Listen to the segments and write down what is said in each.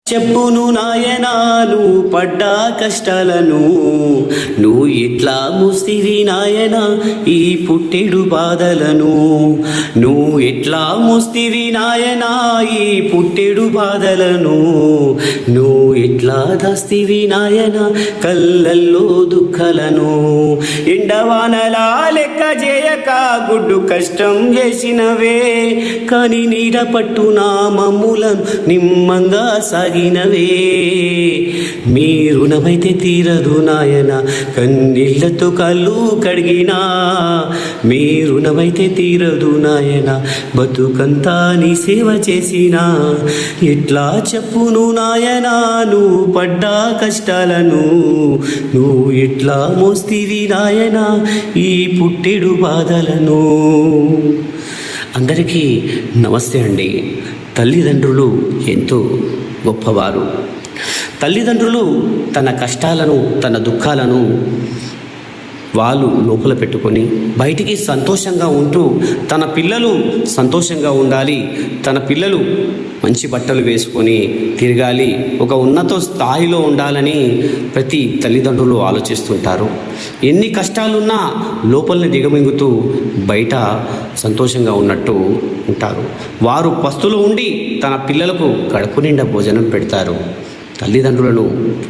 చెప్పును నాయనా నువ్వు పడ్డా కష్టాలను, నువ్వు ఎట్లా మోస్తివి నాయనా ఈ పుట్టెడు బాధలను, నువ్వు ఎట్లా మోస్తివి నాయనా ఈ పుట్టెడు బాధలను, నువ్వు ఎట్లా దాస్తివి నాయనా కళ్ళల్లో దుఃఖలను. ఎండవానలా లెక్క చేయక గుడ్డు కష్టం చేసినవే, కానీ నీడ పట్టున మమ్ములను నిమ్మంగా సాగినవే. మీ రుణమైతే తీరదు నాయన కన్నీళ్లతో కళ్ళు కడిగినా, మీ రుణమైతే తీరదు నాయన బతుకంతా నీ సేవ చేసినా. ఎట్లా చెప్పును నాయనా నువ్వు పడ్డా కష్టాలను, నువ్వు ఎట్లా మోస్తివి నాయనా ఈ పుట్టెడు బాధలను. అందరికీ నమస్తే అండి. తల్లిదండ్రులు ఎంతో గొప్పవారు. తల్లిదండ్రులు తన కష్టాలను తన దుఃఖాలను వాళ్ళు లోపల పెట్టుకొని బయటికి సంతోషంగా ఉంటూ తన పిల్లలు సంతోషంగా ఉండాలి, తన పిల్లలు మంచి బట్టలు వేసుకొని తిరగాలి, ఒక ఉన్నత స్థాయిలో ఉండాలని ప్రతి తల్లిదండ్రులు ఆలోచిస్తుంటారు. ఎన్ని కష్టాలున్నా లోపలని దిగమింగుతూ బయట సంతోషంగా ఉన్నట్టు ఉంటారు. వారు పస్తులు ఉండి తన పిల్లలకు కడుపు నిండా భోజనం పెడతారు. తల్లిదండ్రులను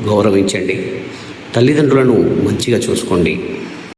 గౌరవించండి, తల్లిదండ్రులను మంచిగా చూసుకోండి.